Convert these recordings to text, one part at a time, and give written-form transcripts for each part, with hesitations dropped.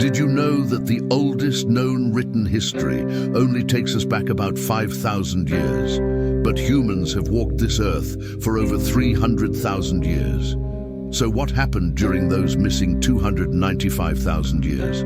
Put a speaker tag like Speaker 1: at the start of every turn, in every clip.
Speaker 1: Did you know that the oldest known written history only takes us back about 5,000 years? But humans have walked this earth for over 300,000 years. So what happened during those missing 295,000 years?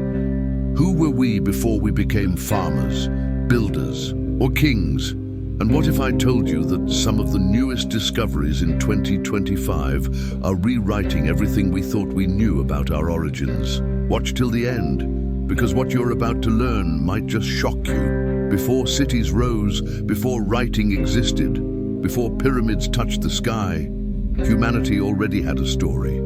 Speaker 1: Who were we before we became farmers, builders, or kings? And what if I told you that some of the newest discoveries in 2025 are rewriting everything we thought we knew about our origins? Watch till the end, because what you're about to learn might just shock you. Before cities rose, before writing existed, before pyramids touched the sky, humanity already had a story.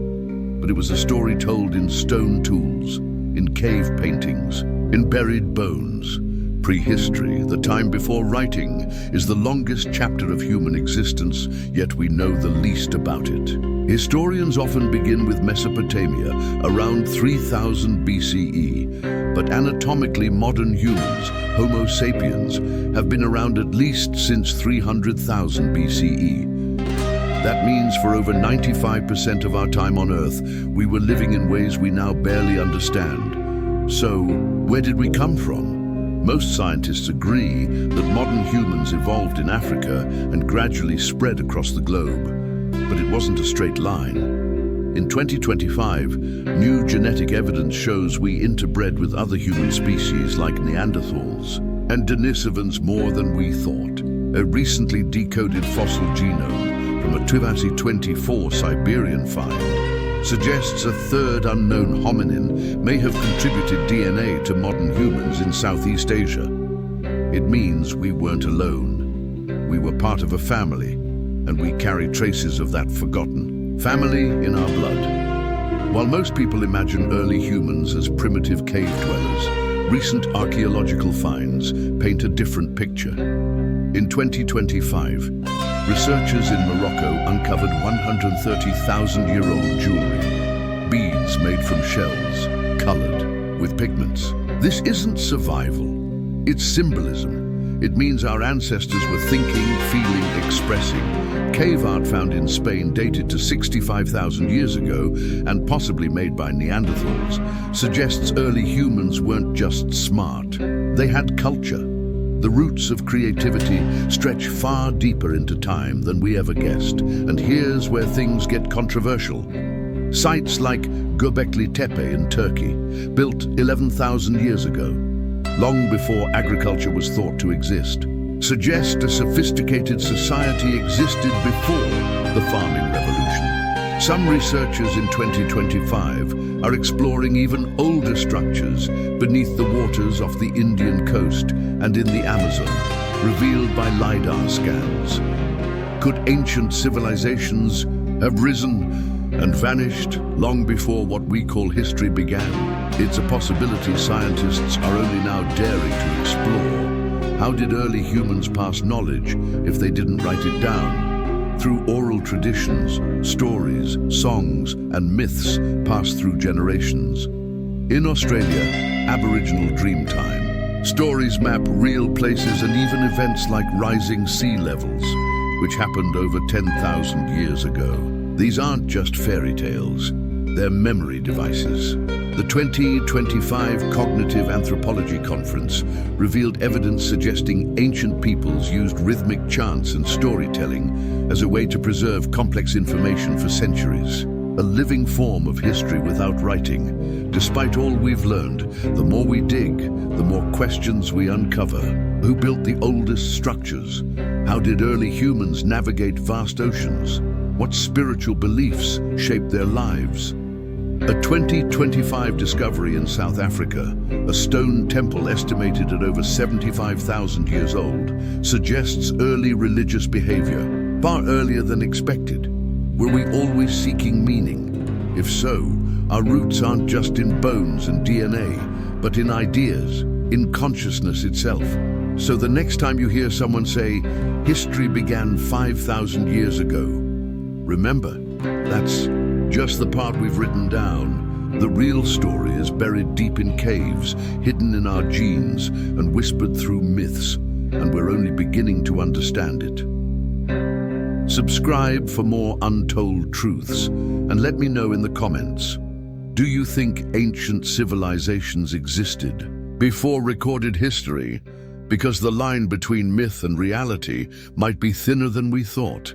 Speaker 1: But it was a story told in stone tools, in cave paintings, in buried bones. Prehistory, the time before writing, is the longest chapter of human existence, yet we know the least about it. Historians often begin with Mesopotamia, around 3000 BCE, but anatomically modern humans, Homo sapiens, have been around at least since 300,000 BCE. That means for over 95% of our time on Earth, we were living in ways we now barely understand. So, where did we come from? Most scientists agree that modern humans evolved in Africa and gradually spread across the globe. But it wasn't a straight line. In 2025, new genetic evidence shows we interbred with other human species like Neanderthals and Denisovans more than we thought. A recently decoded fossil genome from a 2024 Siberian find suggests a third unknown hominin may have contributed DNA to modern humans in Southeast Asia. It means we weren't alone. We were part of a family, and we carry traces of that forgotten family in our blood. While most people imagine early humans as primitive cave dwellers, recent archaeological finds paint a different picture. In 2025, researchers in Morocco uncovered 130,000-year-old jewelry, beads made from shells, colored with pigments. This isn't survival, it's symbolism. It means our ancestors were thinking, feeling, expressing. Cave art found in Spain dated to 65,000 years ago and possibly made by Neanderthals suggests early humans weren't just smart, they had culture. The roots of creativity stretch far deeper into time than we ever guessed. And here's where things get controversial. Sites like Göbekli Tepe in Turkey, built 11,000 years ago, long before agriculture was thought to exist, suggest a sophisticated society existed before the farming revolution. Some researchers in 2025 are exploring even older structures beneath the waters off the Indian coast and in the Amazon, revealed by LiDAR scans. Could ancient civilizations have risen and vanished long before what we call history began? It's a possibility scientists are only now daring to explore. How did early humans pass knowledge if they didn't write it down? Through oral traditions, stories, songs, and myths passed through generations. In Australia, Aboriginal Dreamtime, stories map real places and even events like rising sea levels, which happened over 10,000 years ago. These aren't just fairy tales, they're memory devices. The 2025 Cognitive Anthropology Conference revealed evidence suggesting ancient peoples used rhythmic chants and storytelling as a way to preserve complex information for centuries. A living form of history without writing. Despite all we've learned, the more we dig, the more questions we uncover. Who built the oldest structures? How did early humans navigate vast oceans? What spiritual beliefs shaped their lives? A 2025 discovery in South Africa, a stone temple estimated at over 75,000 years old, suggests early religious behavior, far earlier than expected. Were we always seeking meaning? If so, our roots aren't just in bones and DNA, but in ideas, in consciousness itself. So the next time you hear someone say, history began 5,000 years ago, remember, that's just the part we've written down. The real story is buried deep in caves, hidden in our genes, and whispered through myths, and we're only beginning to understand it. Subscribe for more untold truths, and let me know in the comments. Do you think ancient civilizations existed before recorded history? Because the line between myth and reality might be thinner than we thought.